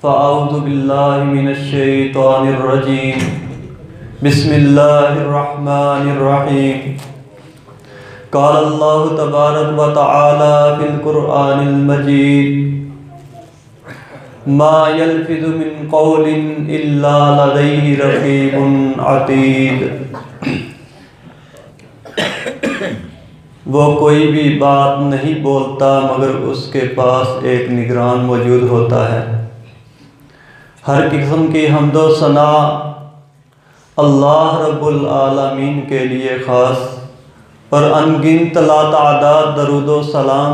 फ़अऊज़ु बिल्लाहि मिनश्शैतानिर्रजीम। बिस्मिल्लाहिर्रहमानिर्रहीम। क़ालल्लाहु तबारक व तआला फ़िल क़ुरआनिल मजीद मा यल्फ़िज़ु मिन क़ौलिन इल्ला लदैहि रक़ीबुन अतीद। वो कोई भी बात नहीं बोलता मगर उसके पास एक निगरान मौजूद होता है। हर किस्म की हम्दो सना अल्लाह रब्बुल आलमीन के लिए ख़ास और अनगिनत लातादाद दरूद व सलाम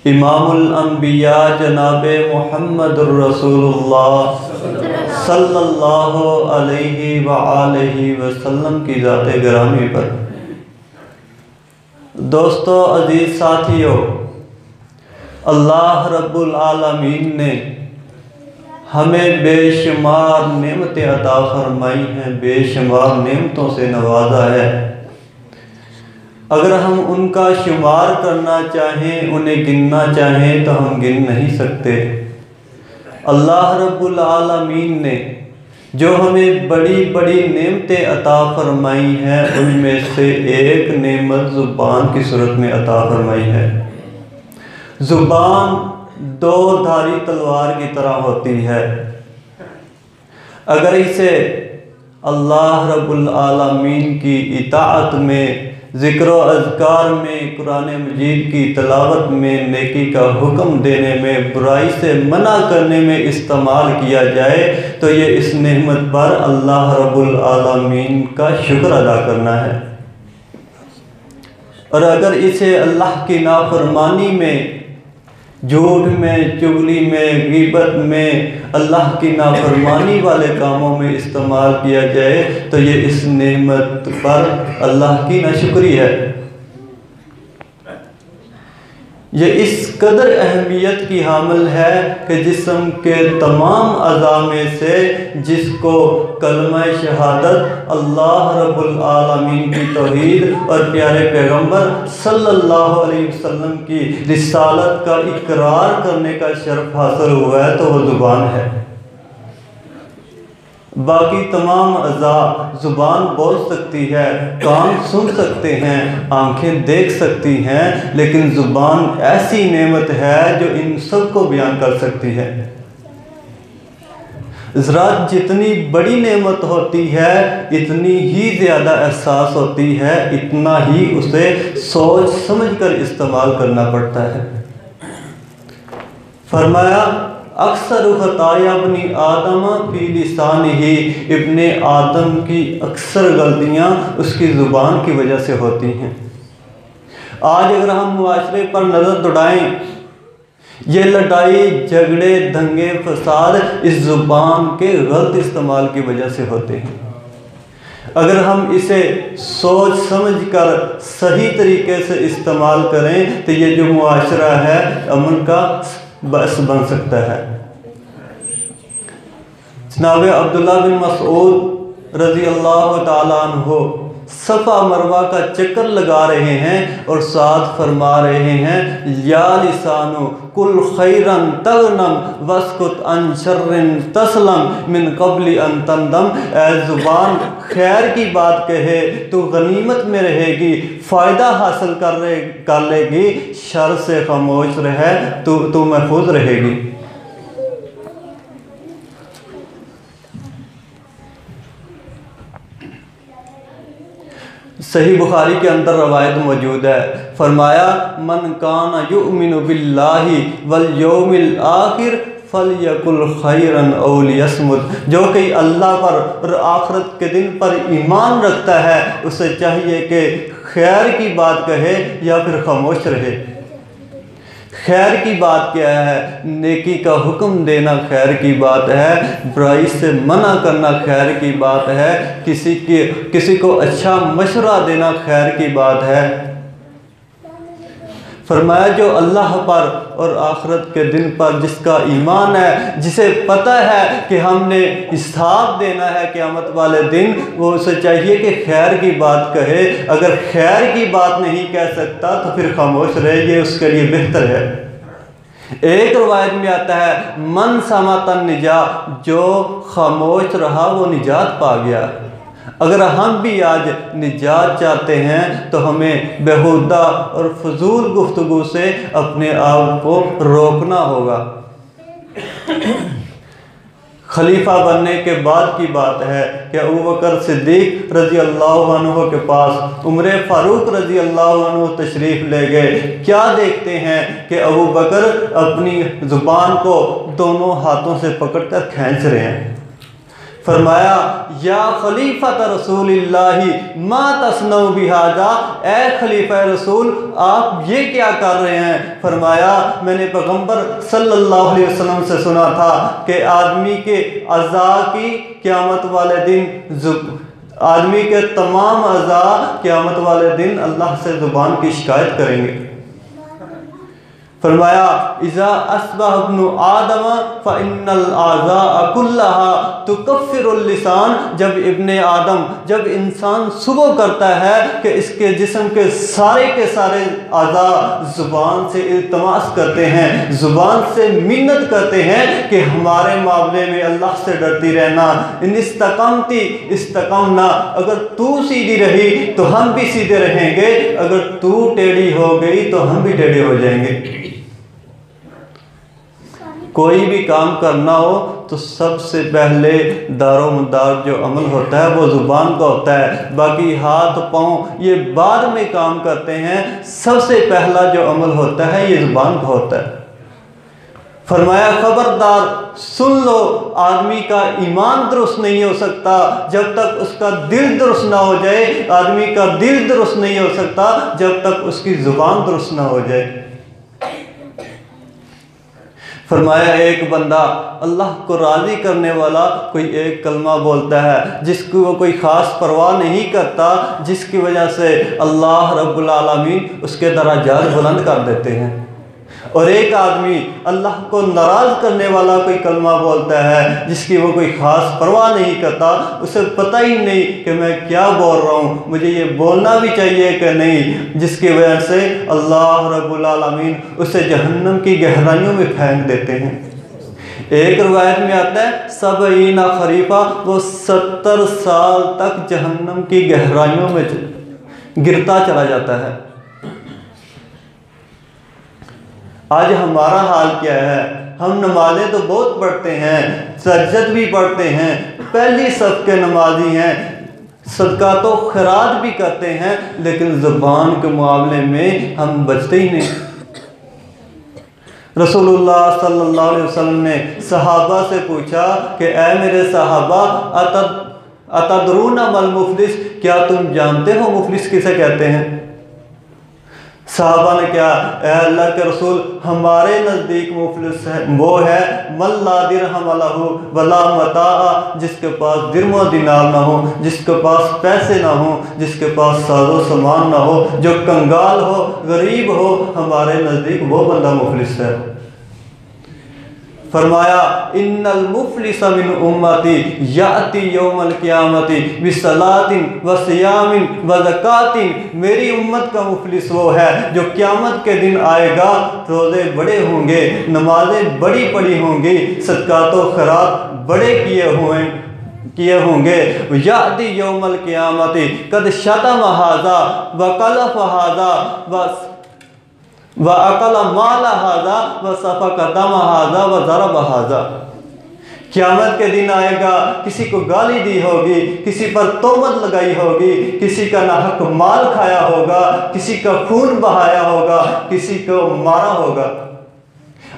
इमामुल अंबिया जनाब मुहम्मदुर रसूलुल्लाह सल्लल्लाहु अलैहि व आलिहि वसल्लम की ज़ात गिरामी पर। दोस्तों, अजीज़ साथियों, अल्लाह रब्बुल आलमीन ने हमें बेशुमार नेमतें अता फरमाई हैं, बेशुमार नेमतों से नवाजा है। अगर हम उनका शुमार करना चाहें, उन्हें गिनना चाहें तो हम गिन नहीं सकते। अल्लाह रब्बुल आलमीन ने जो हमें बड़ी बड़ी नेमतें अता फरमाई हैं, उनमें से एक नेमत ज़ुबान की सूरत में अता फरमाई है। ज़ुबान दो धारी तलवार की तरह होती है। अगर इसे अल्लाह रब्बुल आलमीन की इताअत में, ज़िक्र व अज़कार में, कुरान मजीद की तिलावत में, नेकी का हुक्म देने में, बुराई से मना करने में इस्तेमाल किया जाए तो ये इस नेमत पर अल्लाह रब्बुल आलमीन का शुक्र अदा करना है। और अगर इसे अल्लाह की नाफरमानी में, झूठ में, चुगली में, ग़ीबत में, अल्लाह की नाफरमानी वाले कामों में इस्तेमाल किया जाए तो ये इस नेमत पर अल्लाह की नाशुक्री है। ये इस कदर अहमियत की हामिल है कि जिस्म के तमाम अज़ा में से जिसको कलमा शहादत, अल्लाह रब्बुल आलमीन की तौहीद और प्यारे पैगंबर सल्लल्लाहु अलैहि वसल्लम की रिसालत का इकरार करने का शर्फ हासिल हुआ है तो वो ज़ुबान है। बाकी तमाम अज़ा, ज़ुबान बोल सकती है, कान सुन सकते हैं, आंखें देख सकती हैं, लेकिन ज़ुबान ऐसी नेमत है जो इन सब को बयान कर सकती है। ज़रा जितनी बड़ी नेमत होती है इतनी ही ज़्यादा एहसास होती है, इतना ही उसे सोच समझ कर इस्तेमाल करना पड़ता है। फरमाया अक्सर ख़ताया इब्ने आदम फ़ी लिसानिही, इब्ने आदम की अक्सर गलतियाँ उसकी ज़ुबान की वजह से होती हैं। आज अगर हम मुआशरे पर नज़र दौड़ाएँ, ये लड़ाई झगड़े दंगे फसाद इस ज़ुबान के गलत इस्तेमाल की वजह से होते हैं। अगर हम इसे सोच समझ कर सही तरीके से इस्तेमाल करें तो ये जो मुआशरा है अमन का बस बन सकता है। जनाब अब्दुल्लाह बिन मसऊद रज़ी अल्लाह ताला अन्हु सफ़ा मरवा का चक्कर लगा रहे हैं और साथ फरमा रहे हैं या लिसानु कुल खैरन तगनम वस्कुत अन शर्रिन तस्लम मिन क़ब्ली अन तंदम। ए ज़ुबान खैर की बात कहे तो गनीमत में रहेगी, फ़ायदा हासिल कर लेगी, शर से खामोश रहे तो महफूज रहेगी। सही बुखारी के अंदर रवायत मौजूद है, फरमाया मन काना युमिनु बिल्लाहि वल यौमिल आखिर फलयकुल खैरन औ लियस्मुत। जो कि अल्लाह पर और आखिरत के दिन पर ईमान रखता है उसे चाहिए कि खैर की बात कहे या फिर खामोश रहे। खैर की बात क्या है? नेकी का हुक्म देना खैर की बात है, बुराई से मना करना खैर की बात है, किसी को अच्छा मशवरा देना खैर की बात है। फरमाया जो अल्लाह पर और आखिरत के दिन पर जिसका ईमान है, जिसे पता है कि हमने हिसाब देना है क़यामत वाले दिन, वो उसे चाहिए कि खैर की बात कहे। अगर खैर की बात नहीं कह सकता तो फिर खामोश रहे, ये उसके लिए बेहतर है। एक रवायत में आता है मन समातन निजात, जो खामोश रहा वो निजात पा गया। अगर हम भी आज निजात चाहते हैं तो हमें बेहुदा और फजूल गुफ्तगू से अपने आप को रोकना होगा। खलीफा बनने के बाद की बात है कि अबू बकर सिद्दीक रज़ी अल्लाह अन्हु के पास उमर फारूक रज़ी अल्लाह अन्हु तशरीफ़ ले गए। क्या देखते हैं कि अबू बकर अपनी ज़ुबान को दोनों हाथों से पकड़कर खींच रहे हैं। फरमाया या खलीफत रसूलिल्लाहि मा तस्नऊ बिहादा, ए खलीफा रसूल आप ये क्या कर रहे हैं। फरमाया मैंने पैगंबर सल्लल्लाहु अलैहि वसल्लम से सुना था कि आदमी के अज़ा की क़यामत वाले दिन आदमी के तमाम अज़ा क़यामत वाले दिन अल्लाह से ज़ुबान की शिकायत करेंगे। फरमाया इज़ा अस्बह इब्नु आदम फ़इन्नल आज़ा कुल्लहा तुकफ़िरुल लिसान, जब इंसान सुबह करता है कि इसके जिस्म के सारे आज़ा ज़ुबान से इल्तमास करते हैं, ज़ुबान से मिन्नत करते हैं कि हमारे मामले में अल्लाह से डरती रहना। इन इस्तक़मती इस्तक़मना, अगर तू सीधी रही तो हम भी सीधे रहेंगे, अगर तू टेढ़ी हो गई तो हम भी टेढ़े हो जाएंगे। कोई भी काम करना हो तो सबसे पहले दारोमदार जो अमल होता है वो ज़ुबान का होता है, बाकी हाथ पाँव ये बाद में काम करते हैं। सबसे पहला जो अमल होता है ये ज़ुबान का होता है। फरमाया खबरदार सुन लो, आदमी का ईमान दुरुस्त नहीं हो सकता जब तक उसका दिल दुरुस्त ना हो जाए, आदमी का दिल दुरुस्त नहीं हो सकता जब तक उसकी ज़ुबान दुरुस्त ना हो जाए। फरमाया एक बंदा अल्लाह को राज़ी करने वाला कोई एक कलमा बोलता है जिसकी वो कोई ख़ास परवाह नहीं करता, जिसकी वजह से अल्लाह रब्बुल आलमीन उसके दराजात बुलंद कर देते हैं। और एक आदमी अल्लाह को नाराज़ करने वाला कोई कलमा बोलता है जिसकी वो कोई ख़ास परवाह नहीं करता, उसे पता ही नहीं कि मैं क्या बोल रहा हूँ, मुझे ये बोलना भी चाहिए कि नहीं, जिसकी वजह से अल्लाह रब्बुल आलमीन उसे जहन्नम की गहराइयों में फेंक देते हैं। एक रवायत में आता है सबईना खरीफा, वो 70 साल तक जहन्नम की गहराइयों में गिरता चला जाता है। आज हमारा हाल क्या है, हम नमाज़ें तो बहुत पढ़ते हैं, सज्जद भी पढ़ते हैं, पहली सफ के नमाजी हैं, सदका तो खैरात भी करते हैं, लेकिन ज़ुबान के मामले में हम बचते ही नहीं। रसूलुल्लाह सल्लल्लाहु अलैहि वसल्लम ने सहाबा से पूछा कि ऐ मेरे सहाबा अतदरूना मल मुफलिस, क्या तुम जानते हो मुफलिस किसे कहते हैं। साहबा ने क्या, अल्लाह के रसूल हमारे नज़दीक मुफलिस है वो है मल्ला दिरहम लहू वला मताअ, जिसके पास दिरहम दिनार ना हो, जिसके पास पैसे ना हो, जिसके पास साजो सामान ना हो, जो कंगाल हो, गरीब हो, हमारे नज़दीक वो बंदा मुफलिस है। फरमाया इन्नल मुफलिस मिन उम्मती याती यौमल क़ियामती बिसलातिन व सियामिन व ज़कातिन, मेरी उम्मत का मुफलिस वो है जो क़यामत के दिन आएगा, रोज़े बड़े होंगे, नमाजें बड़ी पड़ी होंगी, सदक़ात व खैरात बड़े किए होंगे। याती यौमल क़ियामती कद शतम हाज़ा व कलफ़ हाज़ा व अकल माल हाज़ा व सफ़क दम हाज़ा व ज़रब हाज़ा। क़यामत के दिन आएगा, किसी को गाली दी होगी, किसी पर तोहमत लगाई होगी, किसी का नाहक माल खाया होगा, किसी का खून बहाया होगा, किसी को मारा होगा।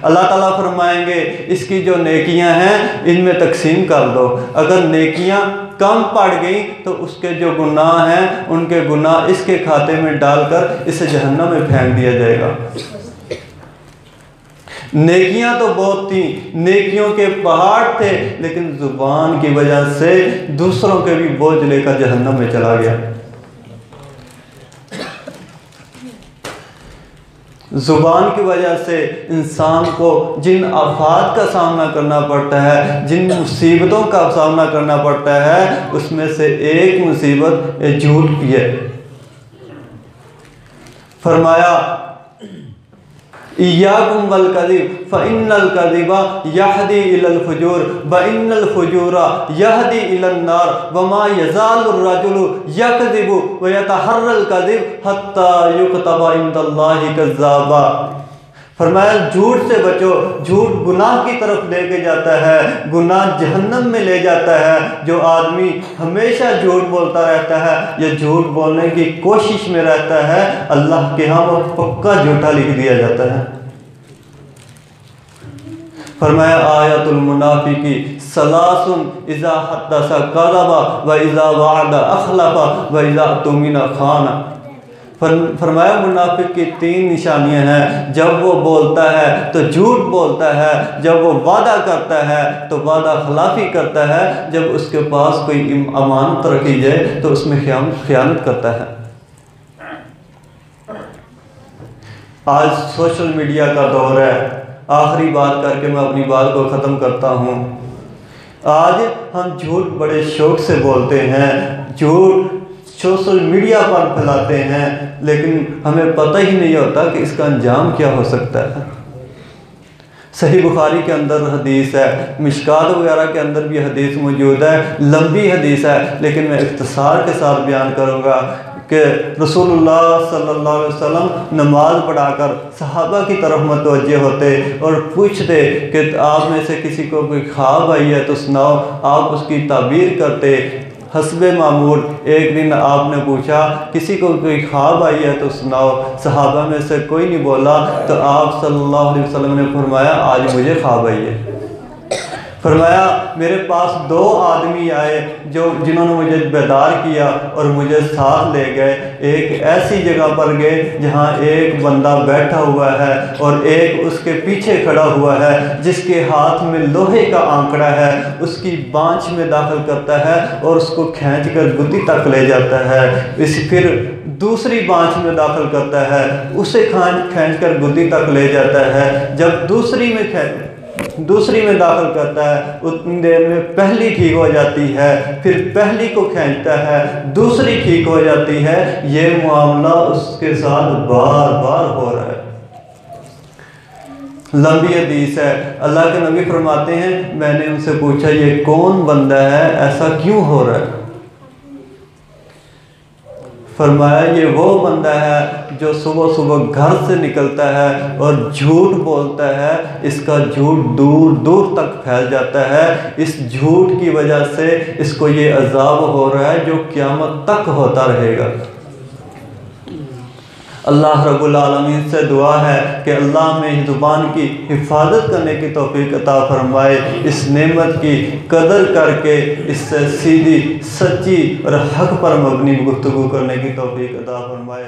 अल्लाह ताला फरमाएंगे इसकी जो नेकियां हैं इनमें तकसीम कर दो, अगर नेकियां कम पड़ गई तो उसके जो गुनाह हैं उनके गुनाह इसके खाते में डालकर इसे जहन्नम में फेंक दिया जाएगा। नेकियां तो बहुत थी, नेकियों के पहाड़ थे, लेकिन ज़ुबान की वजह से दूसरों के भी बोझ लेकर जहन्नम में चला गया। ज़ुबान की वजह से इंसान को जिन आफात का सामना करना पड़ता है, जिन मुसीबतों का सामना करना पड़ता है, उसमें से एक मुसीबत झूठ भी है। फरमाया इय्याकुम वल कज़िब फ़इन्नल कज़िबा यहदी इलल फ़ुजूर व इन्नल फ़ुजूरा यहदी इलन नार व मा यज़ालुर रजुलु यकज़िबु व यतहर्रल कज़िब हत्ता युक्तबा इंदल्लाहि कज़्ज़ाबा। फरमाया झूठ से बचो, झूठ गुनाह की तरफ लेके जाता है, गुनाह जहन्नम में ले जाता है। जो आदमी हमेशा झूठ बोलता रहता है या झूठ बोलने की कोशिश में रहता है, अल्लाह के यहाँ वो पक्का झूठा लिख दिया जाता है। फरमाया आयतुल मुनाफिकी सलासुन इज़ा हद्दसा कज़बा व इज़ा वअदा अखलफा व इज़ा तुमिना खाना। फरमाया मुनाफिक की 3 निशानियां हैं। जब वो बोलता है तो झूठ बोलता है, जब वो वादा करता है तो वादा खिलाफी करता है, जब उसके पास कोई अमानत रखी जाए तो उसमें खयानत करता है। आज सोशल मीडिया का दौर है। आखिरी बात करके मैं अपनी बात को ख़त्म करता हूँ। आज हम झूठ बड़े शौक़ से बोलते हैं, झूठ सोशल मीडिया पर फैलाते हैं, लेकिन हमें पता ही नहीं होता कि इसका अंजाम क्या हो सकता है। सही बुखारी के अंदर हदीस है, मिशकात वगैरह के अंदर भी हदीस मौजूद है, लंबी हदीस है, लेकिन मैं इख्तिसार के साथ बयान करूँगा कि रसूलुल्लाह सल्लल्लाहु अलैहि वसल्लम नमाज पढ़ाकर सहाबा की तरफ मुतवज्जे होते और पूछते कि आप में से किसी को कोई ख्वाब आई है तो सुनाओ। आप उसकी ताबीर करते। हस्बे मामूल एक दिन आपने पूछा किसी को कोई ख्वाब आई है तो सुनाओ। सहाबा में से कोई नहीं बोला तो आप सल्लल्लाहु अलैहि वसल्लम ने फरमाया आज मुझे ख्वाब आई है। फरमाया मेरे पास 2 आदमी आए जिन्होंने मुझे बेदार किया और मुझे साथ ले गए। एक ऐसी जगह पर गए जहाँ एक बंदा बैठा हुआ है और एक उसके पीछे खड़ा हुआ है, जिसके हाथ में लोहे का आंकड़ा है, उसकी बाँछ में दाखिल करता है और उसको खींचकर गुद्दी तक ले जाता है। फिर दूसरी बाँछ में दाखिल करता है, उसे खींचकर गुद्दी तक ले जाता है। जब दूसरी में दाखिल करता है, उतनी देर में पहली ठीक हो जाती है, फिर पहली को खींचता है, दूसरी ठीक हो जाती है। ये मामला उसके साथ बार बार हो रहा है। लंबी हदीस है। अल्लाह के नबी फरमाते हैं मैंने उनसे पूछा ये कौन बंदा है, ऐसा क्यों हो रहा है? फरमाया ये वो बंदा है जो सुबह सुबह घर से निकलता है और झूठ बोलता है, इसका झूठ दूर दूर तक फैल जाता है। इस झूठ की वजह से इसको ये अजाब हो रहा है जो क़यामत तक होता रहेगा। अल्लाह रब्बुल आलमीन से दुआ है कि अल्लाह में ज़ुबान की हिफाजत करने की तौफीक अता फरमाए, इस नेमत की कदर करके इससे सीधी सच्ची और हक़ पर मबनी गुफ्तगू करने की तौफीक अता फरमाए।